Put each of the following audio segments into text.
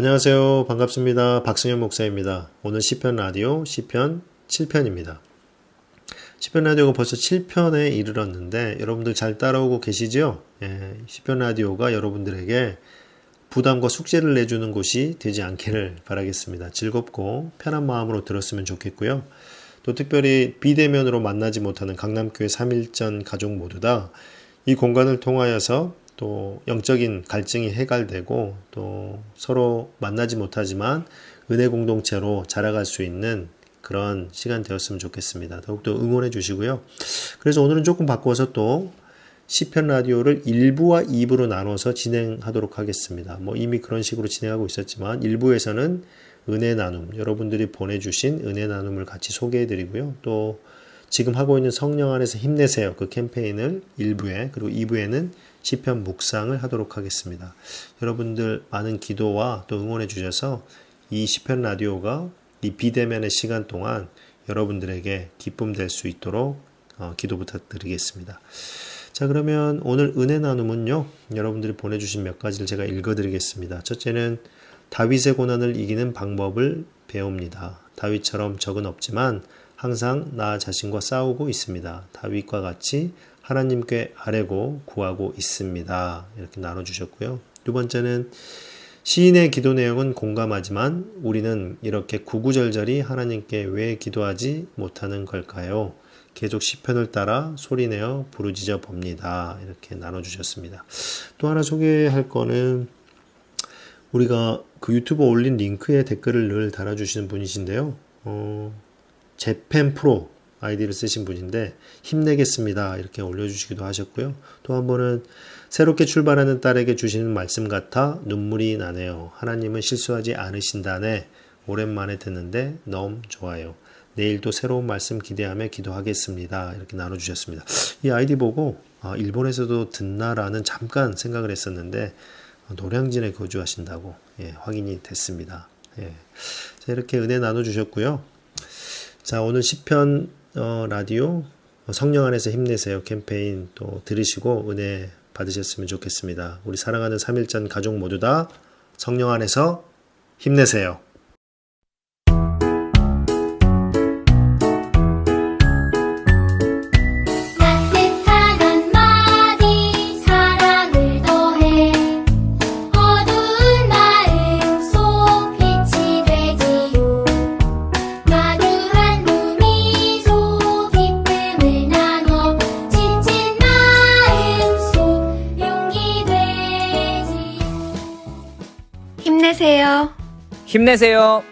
안녕하세요. 반갑습니다. 박승현 목사입니다. 오늘 시편 라디오 시편 7편입니다. 시편 라디오가 벌써 7편에 이르렀는데 여러분들 잘 따라오고 계시죠? 시편 라디오가 여러분들에게 부담과 숙제를 내주는 곳이 되지 않기를 바라겠습니다. 즐겁고 편한 마음으로 들었으면 좋겠고요. 또 특별히 비대면으로 만나지 못하는 강남교회 3.1전 가족 모두 다 이 공간을 통하여서 또 영적인 갈증이 해갈되고 또 서로 만나지 못하지만 은혜 공동체로 자라갈 수 있는 그런 시간 되었으면 좋겠습니다. 더욱더 응원해 주시고요. 그래서 오늘은 조금 바꿔서 또 시편 라디오를 1부와 2부로 나눠서 진행하도록 하겠습니다. 이미 그런 식으로 진행하고 있었지만 1부에서는 은혜 나눔, 여러분들이 보내주신 은혜 나눔을 같이 소개해 드리고요. 또 지금 하고 있는 성령 안에서 힘내세요. 그 캠페인을 1부에 그리고 2부에는 시편 묵상을 하도록 하겠습니다. 여러분들 많은 기도와 또 응원해 주셔서 이 시편 라디오가 이 비대면의 시간 동안 여러분들에게 기쁨 될 수 있도록 기도 부탁드리겠습니다. 자, 그러면 오늘 은혜 나눔은요, 여러분들이 보내주신 몇 가지를 제가 읽어드리겠습니다. 첫째는 다윗의 고난을 이기는 방법을 배웁니다. 다윗처럼 적은 없지만 항상 나 자신과 싸우고 있습니다. 다윗과 같이 하나님께 아뢰고 구하고 있습니다. 이렇게 나눠주셨고요. 두 번째는 시인의 기도 내용은 공감하지만 우리는 이렇게 구구절절히 하나님께 왜 기도하지 못하는 걸까요? 계속 시편을 따라 소리내어 부르짖어 봅니다. 이렇게 나눠주셨습니다. 또 하나 소개할 거는 우리가 그 유튜브 올린 링크에 댓글을 늘 달아주시는 분이신데요. 재팬 프로 아이디를 쓰신 분인데 힘내겠습니다. 이렇게 올려주시기도 하셨고요. 또 한 번은 새롭게 출발하는 딸에게 주시는 말씀 같아 눈물이 나네요. 하나님은 실수하지 않으신다네. 오랜만에 듣는데 너무 좋아요. 내일도 새로운 말씀 기대하며 기도하겠습니다. 이렇게 나눠주셨습니다. 이 아이디 보고 일본에서도 듣나라는 잠깐 생각을 했었는데 노량진에 거주하신다고 확인이 됐습니다. 자, 이렇게 은혜 나눠주셨고요. 자, 오늘 시편 라디오 성령 안에서 힘내세요 캠페인 또 들으시고 은혜 받으셨으면 좋겠습니다. 우리 사랑하는 3.1전 가족 모두 다 성령 안에서 힘내세요. 힘내세요. 힘내세요.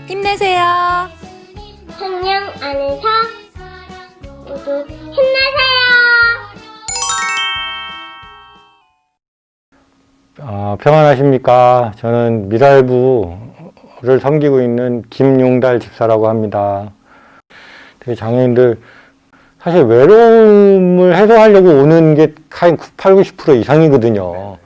힘내세요. 성령 안에서 모두 힘내세요. 평안하십니까? 저는 미랄부를 섬기고 있는 김용달 집사라고 합니다. 되게 장애인들 사실 외로움을 해소하려고 오는 게 한 8, 90% 이상이거든요.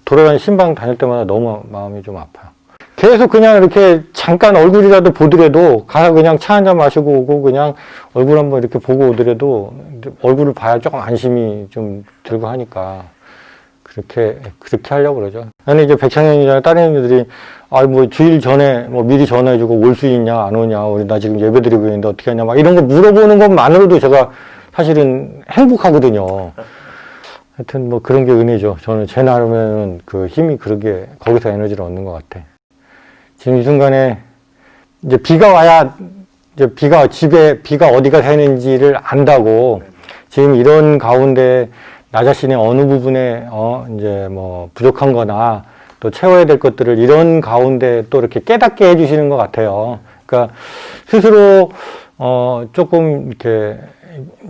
돌아다니는 신방 다닐 때마다 너무 마음이 좀 아파요. 계속 그냥 이렇게 잠깐 얼굴이라도 보더라도 가서 그냥 차 한잔 마시고 오고 그냥 얼굴 한번 이렇게 보고 오더라도 얼굴을 봐야 조금 안심이 좀 들고 하니까 그렇게 하려고 그러죠. 아니 이제 백창현이나 다른 애들이 주일 전에 미리 전화해주고 올 수 있냐 안 오냐 우리 나 지금 예배드리고 있는데 어떻게 하냐 막 이런 거 물어보는 것만으로도 제가 사실은 행복하거든요. 하여튼 그런 게 은혜죠. 저는 제 나름에는 그 힘이 그러게 거기서 에너지를 얻는 것 같아. 지금 이 순간에 이제 비가 와야 이제 비가 어디가 새는지를 안다고 지금 이런 가운데 나 자신의 어느 부분에 이제 부족한 거나 또 채워야 될 것들을 이런 가운데 또 이렇게 깨닫게 해주시는 것 같아요. 그러니까 스스로 조금 이렇게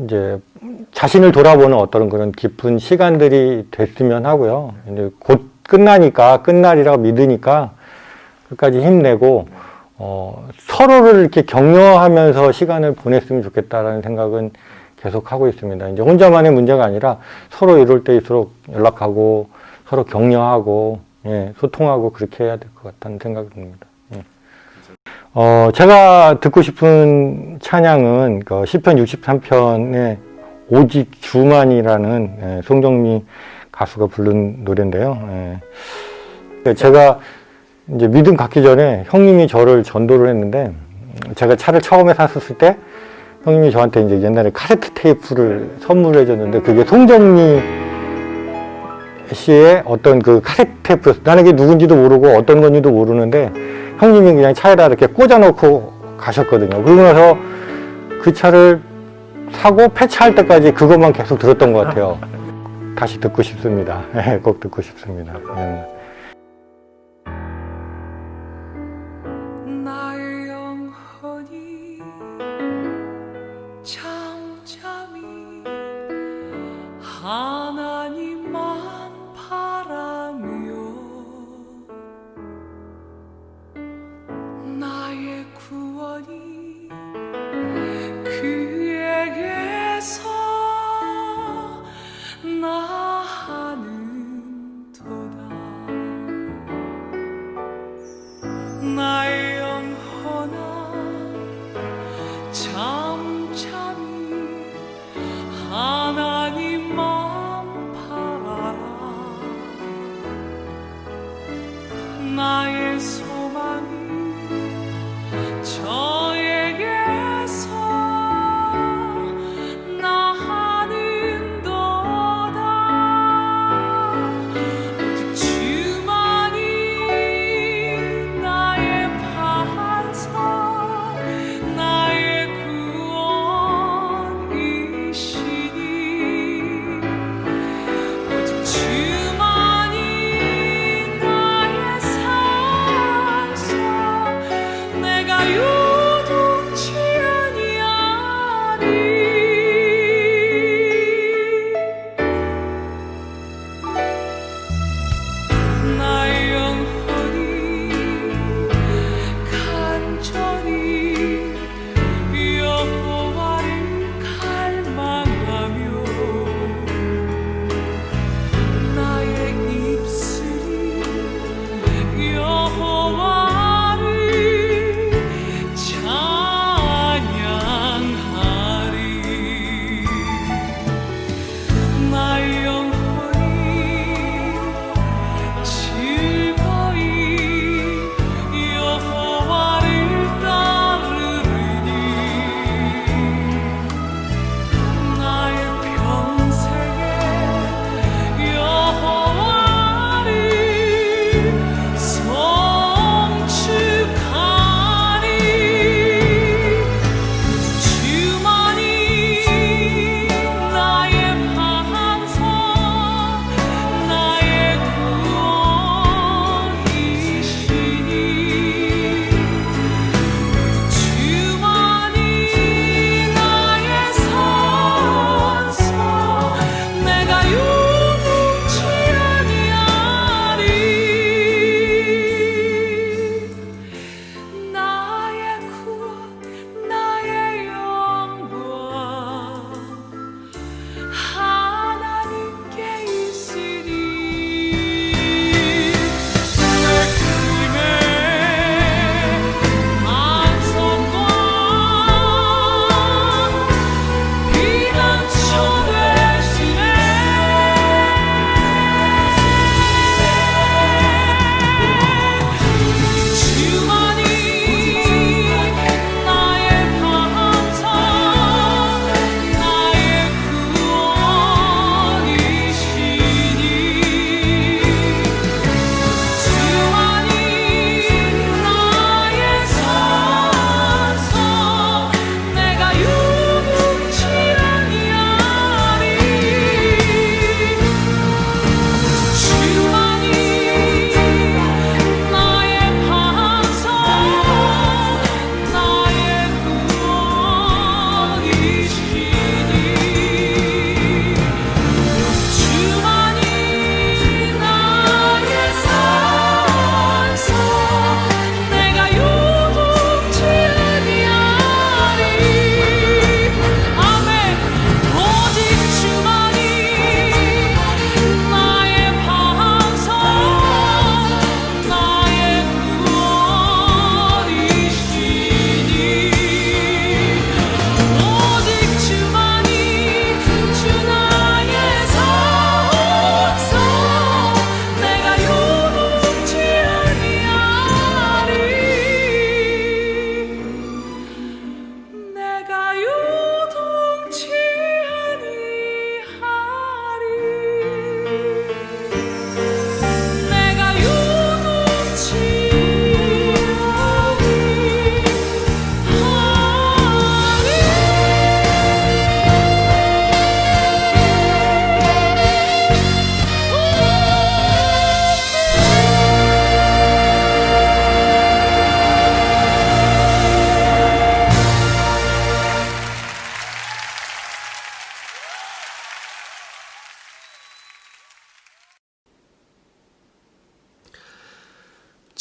이제 자신을 돌아보는 어떤 그런 깊은 시간들이 됐으면 하고요. 이제 곧 끝날이라고 믿으니까 끝까지 힘내고 서로를 이렇게 격려하면서 시간을 보냈으면 좋겠다라는 생각은 계속 하고 있습니다. 이제 혼자만의 문제가 아니라 서로 이럴 때일수록 연락하고 서로 격려하고 소통하고 그렇게 해야 될 것 같다는 생각이 듭니다. 제가 듣고 싶은 찬양은 그 시편 63편의 오직 주만이라는 송정미 가수가 부른 노래인데요. 제가 이제 믿음 갖기 전에 형님이 저를 전도를 했는데, 제가 차를 처음에 샀었을 때 형님이 저한테 이제 옛날에 카세트 테이프를 선물해 줬는데, 그게 송정리 씨의 어떤 그 카세트 테이프, 나는 그게 누군지도 모르고 어떤 건지도 모르는데 형님이 그냥 차에다 이렇게 꽂아 놓고 가셨거든요. 그러고 나서 그 차를 사고 폐차할 때까지 그것만 계속 들었던 것 같아요. 다시 듣고 싶습니다. 꼭 듣고 싶습니다. 나의 영혼이 잠잠히 하나님만 바라며 나의 구원이 그에게서 나하는도다. 나의 영혼아 잠잠히 하나님만 바라라. 나의 소망이 저의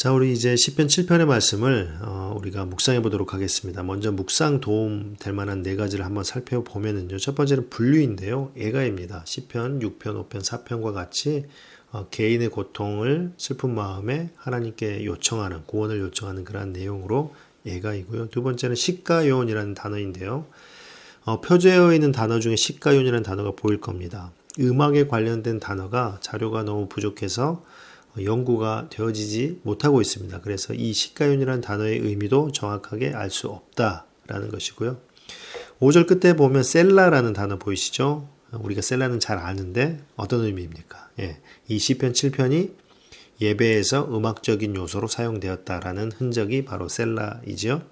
자, 우리 이제 시편 7편의 말씀을 우리가 묵상해 보도록 하겠습니다. 먼저 묵상 도움 될 만한 네 가지를 한번 살펴보면은요. 첫 번째는 분류인데요. 애가입니다. 시편 6편, 5편, 4편과 같이 개인의 고통을 슬픈 마음에 하나님께 요청하는, 구원을 요청하는 그러한 내용으로 애가이고요. 두 번째는 시가요원이라는 단어인데요. 표제어 있는 단어 중에 시가요원이라는 단어가 보일 겁니다. 음악에 관련된 단어가 자료가 너무 부족해서 연구가 되어지지 못하고 있습니다. 그래서 이 시가요원이라는 단어의 의미도 정확하게 알 수 없다라는 것이고요. 5절 끝에 보면 셀라라는 단어 보이시죠? 우리가 셀라는 잘 아는데 어떤 의미입니까? 이 시편 7편이 예배에서 음악적인 요소로 사용되었다라는 흔적이 바로 셀라이죠.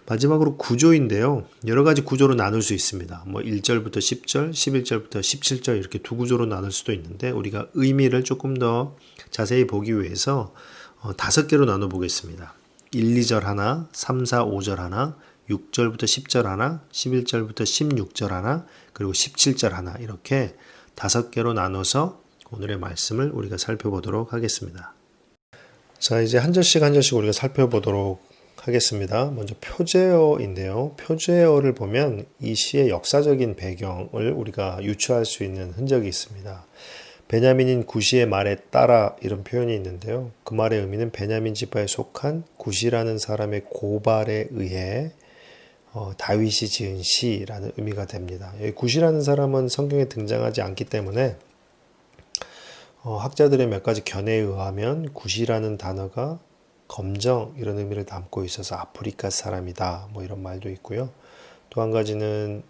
마지막으로 구조인데요. 여러 가지 구조로 나눌 수 있습니다. 1절부터 10절, 11절부터 17절 이렇게 두 구조로 나눌 수도 있는데 우리가 의미를 조금 더 자세히 보기 위해서 5개로 나눠 보겠습니다. 1, 2절 하나, 3, 4, 5절 하나, 6절부터 10절 하나, 11절부터 16절 하나, 그리고 17절 하나 이렇게 5개로 나눠서 오늘의 말씀을 우리가 살펴보도록 하겠습니다. 자, 이제 한 절씩 한 절씩 우리가 살펴보도록 하겠습니다. 먼저 표제어인데요. 표제어를 보면 이 시의 역사적인 배경을 우리가 유추할 수 있는 흔적이 있습니다. 베냐민인 구시의 말에 따라 이런 표현이 있는데요. 그 말의 의미는 베냐민 지파에 속한 구시라는 사람의 고발에 의해 다윗이 지은 시라는 의미가 됩니다. 여기 구시라는 사람은 성경에 등장하지 않기 때문에 학자들의 몇 가지 견해에 의하면 구시라는 단어가 검정 이런 의미를 담고 있어서 아프리카 사람이다 이런 말도 있고요. 또 한 가지는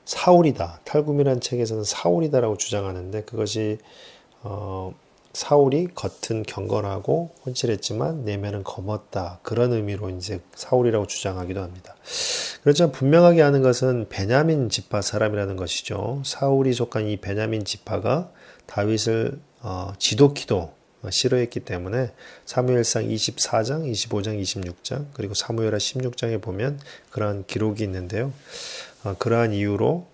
사울이다. 탈구미란 책에서는 사울이다라고 주장하는데 그것이 사울이 겉은 경건하고 헌칠했지만 내면은 검었다. 그런 의미로 이제 사울이라고 주장하기도 합니다. 그렇지만 분명하게 아는 것은 베냐민 지파 사람이라는 것이죠. 사울이 속한 이 베냐민 지파가 다윗을 지독히도 싫어했기 때문에 사무엘상 24장, 25장, 26장 그리고 사무엘하 16장에 보면 그러한 기록이 있는데요. 그러한 이유로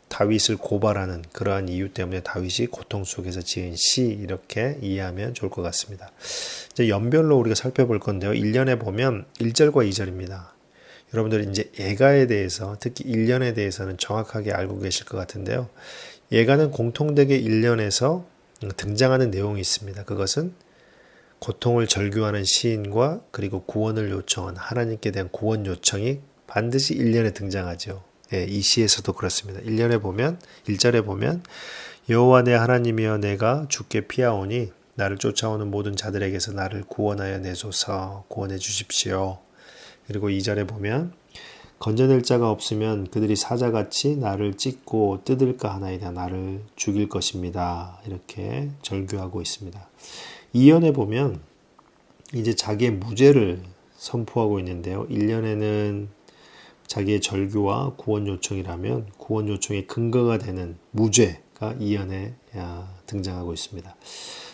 다윗을 고발하는 그러한 이유 때문에 다윗이 고통 속에서 지은 시 이렇게 이해하면 좋을 것 같습니다. 이제 연별로 우리가 살펴볼 건데요. 1년에 보면 1절과 2절입니다. 여러분들이 이제 애가에 대해서 특히 1년에 대해서는 정확하게 알고 계실 것 같은데요. 애가는 공통되게 1년에서 등장하는 내용이 있습니다. 그것은 고통을 절규하는 시인과 그리고 구원을 요청한 하나님께 대한 구원 요청이 반드시 1년에 등장하죠. 이 시에서도 그렇습니다. 1년에 보면 1절에 보면 여호와 내 하나님이여 내가 주께 피하오니 나를 쫓아오는 모든 자들에게서 나를 구원하여 내소서 구원해 주십시오. 그리고 2절에 보면 건져낼 자가 없으면 그들이 사자같이 나를 찢고 뜯을까 하나이다. 나를 죽일 것입니다. 이렇게 절규하고 있습니다. 2연에 보면 이제 자기의 무죄를 선포하고 있는데요. 1년에는 자기의 절규와 구원 요청이라면 구원 요청의 근거가 되는 무죄가 2연에 등장하고 있습니다.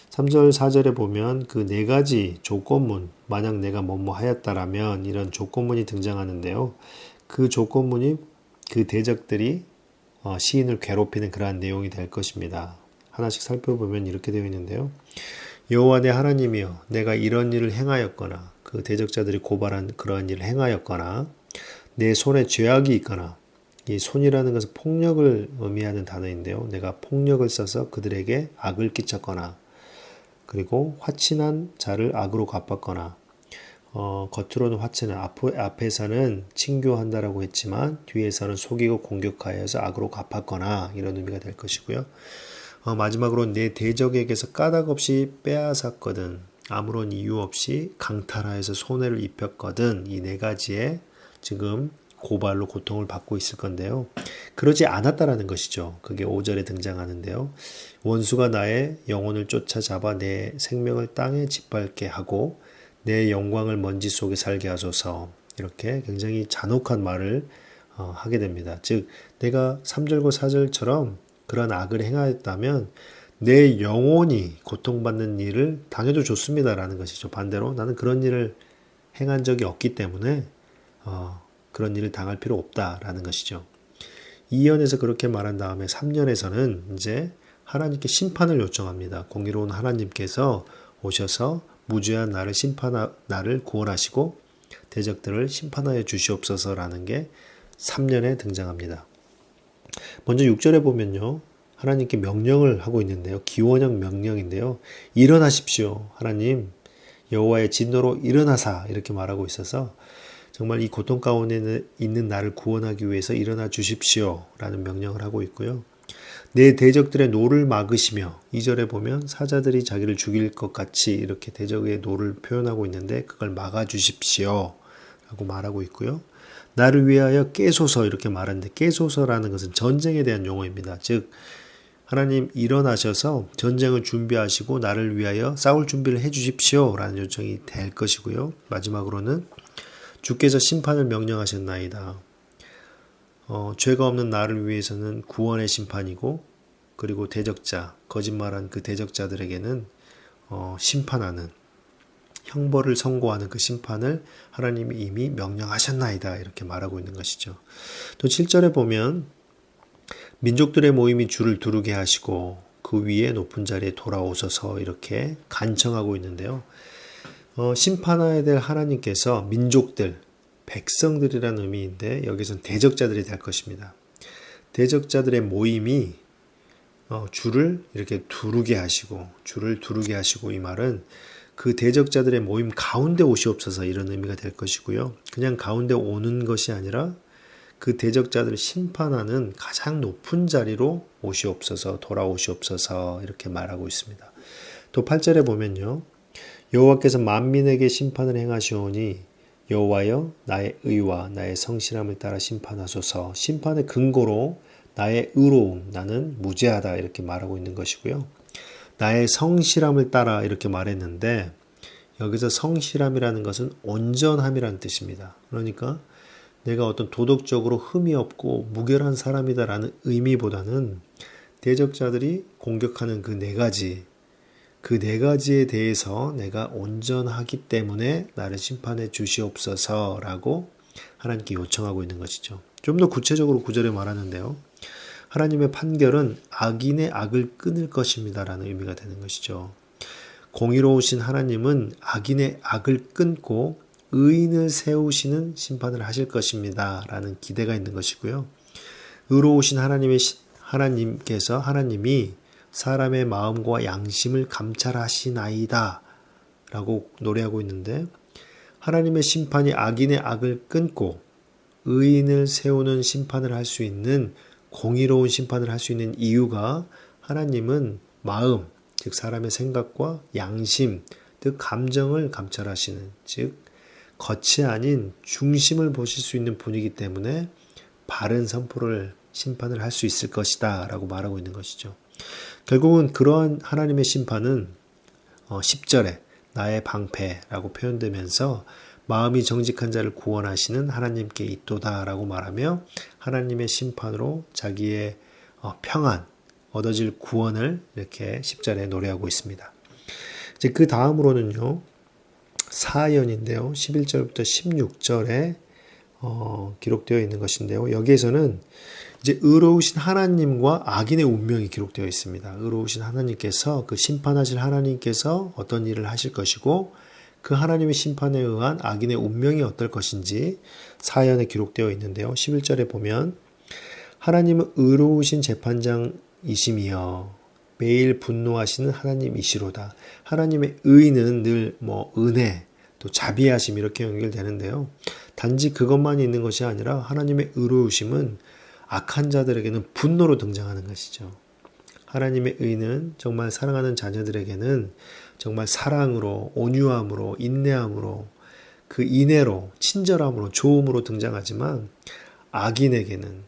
3절, 4절에 보면 그 네 가지 조건문, 만약 내가 뭐뭐 하였다라면 이런 조건문이 등장하는데요. 그 조건문이 그 대적들이 시인을 괴롭히는 그러한 내용이 될 것입니다. 하나씩 살펴보면 이렇게 되어 있는데요. 여호와 내 하나님이여 내가 이런 일을 행하였거나 그 대적자들이 고발한 그러한 일을 행하였거나 내 손에 죄악이 있거나 이 손이라는 것은 폭력을 의미하는 단어인데요. 내가 폭력을 써서 그들에게 악을 끼쳤거나 그리고 화친한 자를 악으로 갚았거나 겉으로는 화친한 앞에서는 친교한다라고 했지만 뒤에서는 속이고 공격하여서 악으로 갚았거나 이런 의미가 될 것이고요. 마지막으로 내 대적에게서 까닭 없이 빼앗았거든 아무런 이유 없이 강탈하여서 손해를 입혔거든 이 네 가지의 지금 고발로 고통을 받고 있을 건데요. 그러지 않았다라는 것이죠. 그게 5절에 등장하는데요. 원수가 나의 영혼을 쫓아잡아 내 생명을 땅에 짓밟게 하고 내 영광을 먼지 속에 살게 하소서 이렇게 굉장히 잔혹한 말을 하게 됩니다. 즉 내가 3절과 4절처럼 그런 악을 행하였다면 내 영혼이 고통받는 일을 당해도 좋습니다라는 것이죠. 반대로 나는 그런 일을 행한 적이 없기 때문에 그런 일을 당할 필요 없다라는 것이죠. 2년에서 그렇게 말한 다음에 3년에서는 이제 하나님께 심판을 요청합니다. 공의로운 하나님께서 오셔서 무죄한 나를 구원하시고 대적들을 심판하여 주시옵소서라는 게 3년에 등장합니다. 먼저 6절에 보면요. 하나님께 명령을 하고 있는데요. 기원형 명령인데요. 일어나십시오. 하나님 여호와의 진노로 일어나사 이렇게 말하고 있어서 정말 이 고통 가운데 있는 나를 구원하기 위해서 일어나 주십시오 라는 명령을 하고 있고요. 내 대적들의 노를 막으시며 2절에 보면 사자들이 자기를 죽일 것 같이 이렇게 대적의 노를 표현하고 있는데 그걸 막아 주십시오 라고 말하고 있고요. 나를 위하여 깨소서 이렇게 말하는데 깨소서라는 것은 전쟁에 대한 용어입니다. 즉 하나님 일어나셔서 전쟁을 준비하시고 나를 위하여 싸울 준비를 해 주십시오 라는 요청이 될 것이고요. 마지막으로는 주께서 심판을 명령하셨나이다. 죄가 없는 나를 위해서는 구원의 심판이고 그리고 대적자, 거짓말한 그 대적자들에게는 심판하는 형벌을 선고하는 그 심판을 하나님이 이미 명령하셨나이다 이렇게 말하고 있는 것이죠. 또 7절에 보면 민족들의 모임이 주를 두르게 하시고 그 위에 높은 자리에 돌아오셔서 이렇게 간청하고 있는데요. 심판해야 될 하나님께서 민족들, 백성들이라는 의미인데 여기서는 대적자들이 될 것입니다. 대적자들의 모임이 주를 이렇게 두르게 하시고 주를 두르게 하시고 이 말은 그 대적자들의 모임 가운데 오시옵소서 이런 의미가 될 것이고요. 그냥 가운데 오는 것이 아니라 그 대적자들을 심판하는 가장 높은 자리로 오시옵소서 돌아오시옵소서 이렇게 말하고 있습니다. 또 8절에 보면요. 여호와께서 만민에게 심판을 행하시오니 여호와여 나의 의와 나의 성실함을 따라 심판하소서. 심판의 근거로 나의 의로움 나는 무죄하다 이렇게 말하고 있는 것이고요. 나의 성실함을 따라 이렇게 말했는데 여기서 성실함이라는 것은 온전함이라는 뜻입니다. 그러니까 내가 어떤 도덕적으로 흠이 없고 무결한 사람이다라는 의미보다는 대적자들이 공격하는 그 네 가지에 대해서 내가 온전하기 때문에 나를 심판해 주시옵소서라고 하나님께 요청하고 있는 것이죠. 좀 더 구체적으로 9절에 말하는데요. 하나님의 판결은 악인의 악을 끊을 것입니다라는 의미가 되는 것이죠. 공의로우신 하나님은 악인의 악을 끊고 의인을 세우시는 심판을 하실 것입니다 라는 기대가 있는 것이고요. 의로우신 하나님이 사람의 마음과 양심을 감찰하시나이다 라고 노래하고 있는데 하나님의 심판이 악인의 악을 끊고 의인을 세우는 심판을 할 수 있는 공의로운 심판을 할 수 있는 이유가 하나님은 마음, 즉 사람의 생각과 양심, 즉 감정을 감찰하시는, 즉 겉이 아닌 중심을 보실 수 있는 분이기 때문에 바른 선포를 심판을 할 수 있을 것이다 라고 말하고 있는 것이죠. 결국은 그러한 하나님의 심판은 10절에 나의 방패라고 표현되면서 마음이 정직한 자를 구원하시는 하나님께 있도다 라고 말하며 하나님의 심판으로 자기의 평안, 얻어질 구원을 이렇게 10절에 노래하고 있습니다. 이제 그 다음으로는요. 사연인데요. 11절부터 16절에 기록되어 있는 것인데요. 여기에서는 이제 의로우신 하나님과 악인의 운명이 기록되어 있습니다. 의로우신 하나님께서 그 심판하실 하나님께서 어떤 일을 하실 것이고 그 하나님의 심판에 의한 악인의 운명이 어떨 것인지 사연에 기록되어 있는데요. 11절에 보면 하나님은 의로우신 재판장이시며 매일 분노하시는 하나님이시로다. 하나님의 의는 늘 은혜, 또 자비하심 이렇게 연결되는데요. 단지 그것만 있는 것이 아니라 하나님의 의로우심은 악한 자들에게는 분노로 등장하는 것이죠. 하나님의 의는 정말 사랑하는 자녀들에게는 정말 사랑으로, 온유함으로, 인내함으로, 그 인애로, 친절함으로, 좋음으로 등장하지만 악인에게는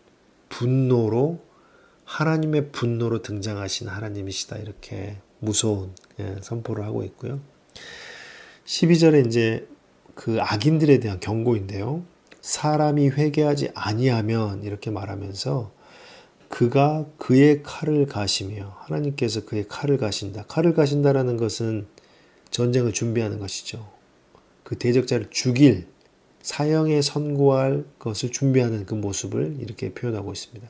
분노로, 하나님의 분노로 등장하신 하나님이시다. 이렇게 무서운 선포를 하고 있고요. 12절에 이제 그 악인들에 대한 경고인데요. 사람이 회개하지 아니하면 이렇게 말하면서 그가 그의 칼을 가시며 하나님께서 그의 칼을 가신다. 칼을 가신다라는 것은 전쟁을 준비하는 것이죠. 그 대적자를 죽일 사형에 선고할 것을 준비하는 그 모습을 이렇게 표현하고 있습니다.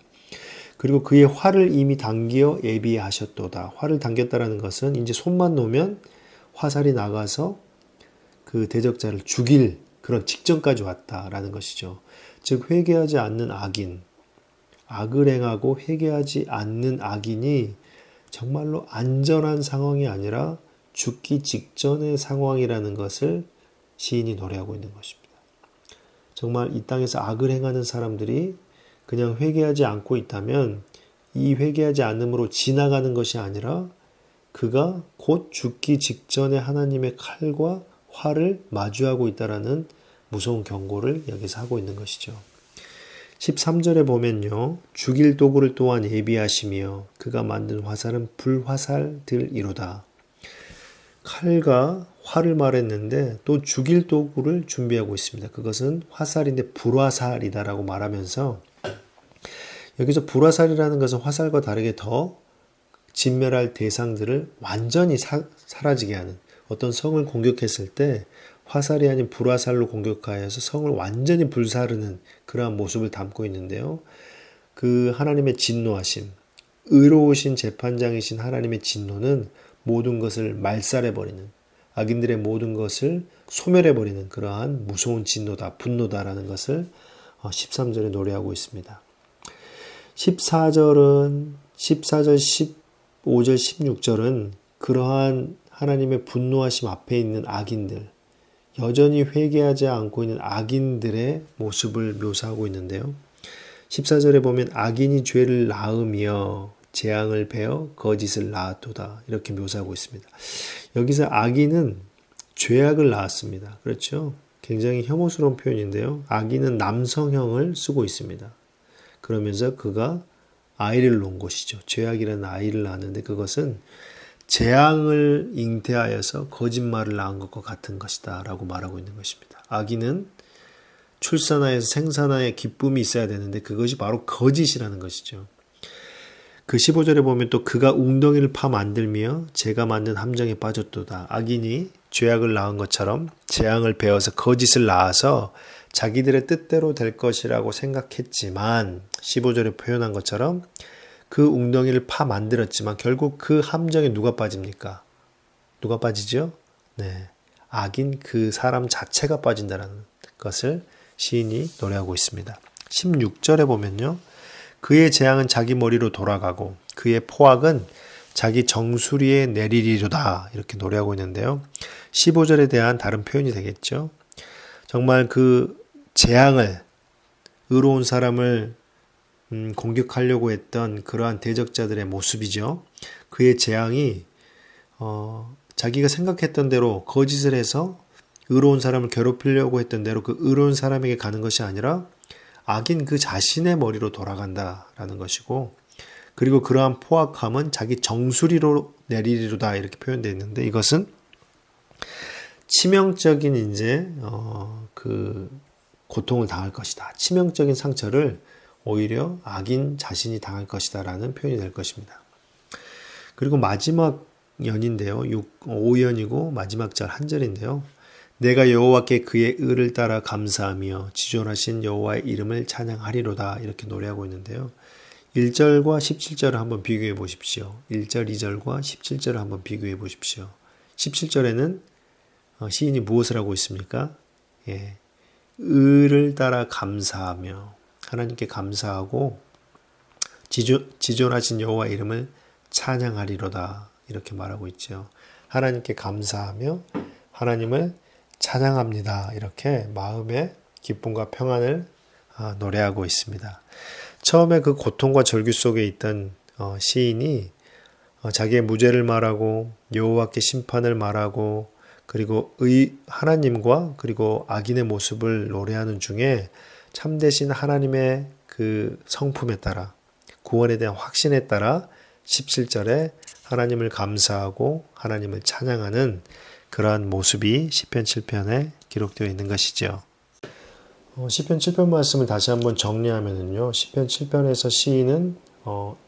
그리고 그의 활을 이미 당겨 예비하셨도다. 활을 당겼다라는 것은 이제 손만 놓으면 화살이 나가서 그 대적자를 죽일 그런 직전까지 왔다라는 것이죠. 즉 회개하지 않는 악인, 악을 행하고 회개하지 않는 악인이 정말로 안전한 상황이 아니라 죽기 직전의 상황이라는 것을 시인이 노래하고 있는 것입니다. 정말 이 땅에서 악을 행하는 사람들이 그냥 회개하지 않고 있다면 이 회개하지 않음으로 지나가는 것이 아니라 그가 곧 죽기 직전에 하나님의 칼과 활을 마주하고 있다라는 무서운 경고를 여기서 하고 있는 것이죠. 13절에 보면요. 죽일 도구를 또한 예비하시며 그가 만든 화살은 불화살들이로다. 칼과 활을 말했는데 또 죽일 도구를 준비하고 있습니다. 그것은 화살인데 불화살이다라고 말하면서 여기서 불화살이라는 것은 화살과 다르게 더 진멸할 대상들을 완전히 사라지게 하는 어떤 성을 공격했을 때 화살이 아닌 불화살로 공격하여서 성을 완전히 불사르는 그러한 모습을 담고 있는데요. 그 하나님의 진노하심, 의로우신 재판장이신 하나님의 진노는 모든 것을 말살해버리는 악인들의 모든 것을 소멸해버리는 그러한 무서운 진노다, 분노다라는 것을 13절에 노래하고 있습니다. 14절, 15절, 16절은 그러한 하나님의 분노하심 앞에 있는 악인들, 여전히 회개하지 않고 있는 악인들의 모습을 묘사하고 있는데요. 14절에 보면 악인이 죄를 낳으며 재앙을 베어 거짓을 낳았도다 이렇게 묘사하고 있습니다. 여기서 악인은 죄악을 낳았습니다. 그렇죠? 굉장히 혐오스러운 표현인데요. 악인은 남성형을 쓰고 있습니다. 그러면서 그가 아이를 놓은 것이죠. 죄악이라는 아이를 낳았는데 그것은 재앙을 잉태하여서 거짓말을 낳은 것과 같은 것이다 라고 말하고 있는 것입니다. 악인은 출산하여서 생산하에 기쁨이 있어야 되는데 그것이 바로 거짓이라는 것이죠. 그 15절에 보면 또 그가 웅덩이를 파 만들며 제가 만든 함정에 빠졌도다. 악인이 죄악을 낳은 것처럼 재앙을 베어서 거짓을 낳아서 자기들의 뜻대로 될 것이라고 생각했지만 15절에 표현한 것처럼 그 웅덩이를 파 만들었지만 결국 그 함정에 누가 빠집니까? 누가 빠지죠? 네, 악인 그 사람 자체가 빠진다는 것을 시인이 노래하고 있습니다. 16절에 보면요. 그의 재앙은 자기 머리로 돌아가고 그의 포악은 자기 정수리에 내리리로다 이렇게 노래하고 있는데요. 15절에 대한 다른 표현이 되겠죠. 정말 그 재앙을 의로운 사람을 공격하려고 했던 그러한 대적자들의 모습이죠. 그의 재앙이 자기가 생각했던 대로 거짓을 해서 의로운 사람을 괴롭히려고 했던 대로 그 의로운 사람에게 가는 것이 아니라 악인 그 자신의 머리로 돌아간다라는 것이고 그리고 그러한 포악함은 자기 정수리로 내리리로다 이렇게 표현되어 있는데 이것은 치명적인 이제 그 고통을 당할 것이다. 치명적인 상처를 오히려 악인 자신이 당할 것이다라는 표현이 될 것입니다. 그리고 마지막 연인데요. 5연이고 마지막 절 한 절인데요. 내가 여호와께 그의 의를 따라 감사하며 지존하신 여호와의 이름을 찬양하리로다 이렇게 노래하고 있는데요. 1절과 17절을 한번 비교해 보십시오. 1절, 2절과 17절을 한번 비교해 보십시오. 17절에는 시인이 무엇을 하고 있습니까? 예, 의를 따라 감사하며 하나님께 감사하고 지존하신 여호와 이름을 찬양하리로다 이렇게 말하고 있죠. 하나님께 감사하며 하나님을 찬양합니다. 이렇게 마음의 기쁨과 평안을 노래하고 있습니다. 처음에 그 고통과 절규 속에 있던 시인이 자기의 무죄를 말하고 여호와께 심판을 말하고 그리고 하나님과 그리고 악인의 모습을 노래하는 중에 참되신 하나님의 그 성품에 따라 구원에 대한 확신에 따라 17절에 하나님을 감사하고 하나님을 찬양하는 그러한 모습이 시편 7편에 기록되어 있는 것이죠. 시편 7편 말씀을 다시 한번 정리하면요. 시편 7편에서 시인은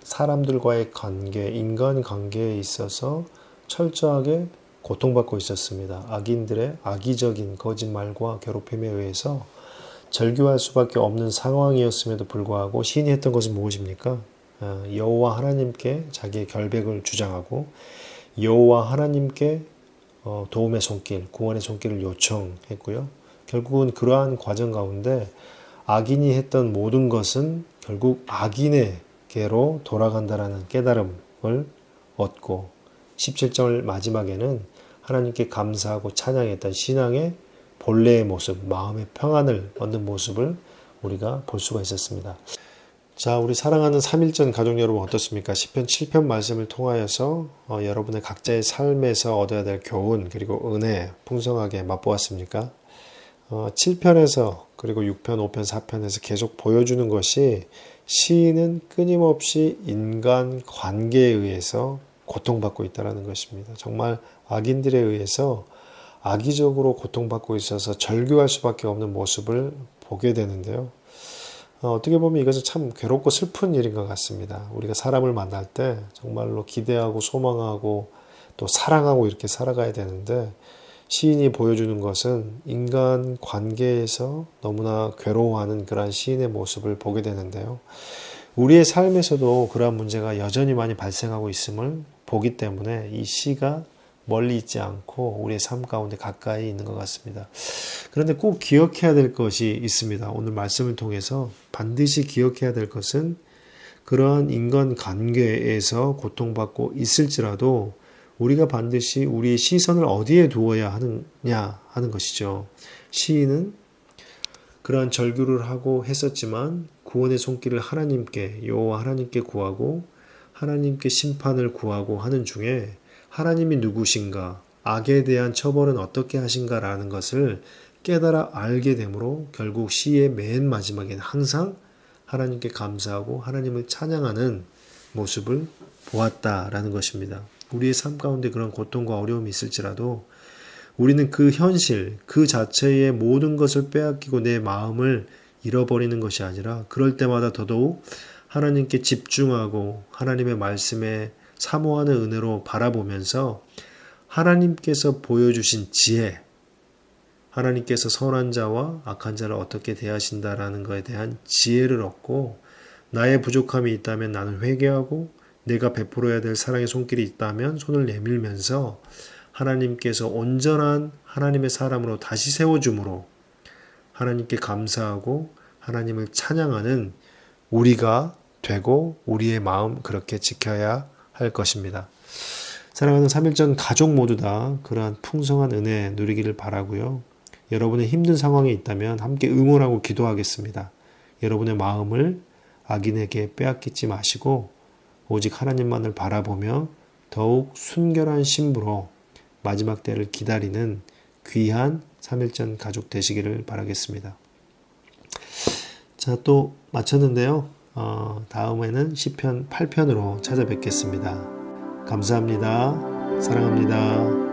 사람들과의 관계, 인간관계에 있어서 철저하게 고통받고 있었습니다. 악인들의 악의적인 거짓말과 괴롭힘에 의해서 절규할 수밖에 없는 상황이었음에도 불구하고 시인이 했던 것은 무엇입니까? 여호와 하나님께 자기의 결백을 주장하고 여호와 하나님께 도움의 손길, 구원의 손길을 요청했고요. 결국은 그러한 과정 가운데 악인이 했던 모든 것은 결국 악인에게로 돌아간다라는 깨달음을 얻고 17절 마지막에는 하나님께 감사하고 찬양했던 신앙의 본래의 모습, 마음의 평안을 얻는 모습을 우리가 볼 수가 있었습니다. 자, 우리 사랑하는 3.1전 가족 여러분 어떻습니까? 시편 7편 말씀을 통하여서 여러분의 각자의 삶에서 얻어야 될 교훈 그리고 은혜 풍성하게 맛보았습니까? 7편에서 그리고 6편, 5편, 4편에서 계속 보여주는 것이 시인은 끊임없이 인간 관계에 의해서 고통받고 있다는 것입니다. 정말 악인들에 의해서 악의적으로 고통받고 있어서 절규할 수밖에 없는 모습을 보게 되는데요. 어떻게 보면 이것은 참 괴롭고 슬픈 일인 것 같습니다. 우리가 사람을 만날 때 정말로 기대하고 소망하고 또 사랑하고 이렇게 살아가야 되는데 시인이 보여주는 것은 인간 관계에서 너무나 괴로워하는 그러한 시인의 모습을 보게 되는데요. 우리의 삶에서도 그러한 문제가 여전히 많이 발생하고 있음을 보기 때문에 이 시가 멀리 있지 않고 우리의 삶 가운데 가까이 있는 것 같습니다. 그런데 꼭 기억해야 될 것이 있습니다. 오늘 말씀을 통해서 반드시 기억해야 될 것은 그러한 인간 관계에서 고통받고 있을지라도 우리가 반드시 우리의 시선을 어디에 두어야 하느냐 하는 것이죠. 시인은 그러한 절규를 하고 했었지만 구원의 손길을 하나님께 여호와 하나님께 구하고 하나님께 심판을 구하고 하는 중에 하나님이 누구신가, 악에 대한 처벌은 어떻게 하신가라는 것을 깨달아 알게 되므로 결국 시의 맨 마지막에는 항상 하나님께 감사하고 하나님을 찬양하는 모습을 보았다라는 것입니다. 우리의 삶 가운데 그런 고통과 어려움이 있을지라도 우리는 그 현실, 그 자체의 모든 것을 빼앗기고 내 마음을 잃어버리는 것이 아니라 그럴 때마다 더더욱 하나님께 집중하고 하나님의 말씀에 사모하는 은혜로 바라보면서 하나님께서 보여주신 지혜, 하나님께서 선한 자와 악한 자를 어떻게 대하신다라는 것에 대한 지혜를 얻고 나의 부족함이 있다면 나는 회개하고 내가 베풀어야 될 사랑의 손길이 있다면 손을 내밀면서 하나님께서 온전한 하나님의 사람으로 다시 세워줌으로 하나님께 감사하고 하나님을 찬양하는 우리가 되고 우리의 마음 그렇게 지켜야 할 것입니다. 사랑하는 3.1전 가족 모두 다 그러한 풍성한 은혜 누리기를 바라고요. 여러분의 힘든 상황에 있다면 함께 응원하고 기도하겠습니다. 여러분의 마음을 악인에게 빼앗기지 마시고 오직 하나님만을 바라보며 더욱 순결한 신부로 마지막 때를 기다리는 귀한 3.1전 가족 되시기를 바라겠습니다. 자, 또 마쳤는데요. 다음에는 시편 8편으로 찾아뵙겠습니다. 감사합니다. 사랑합니다.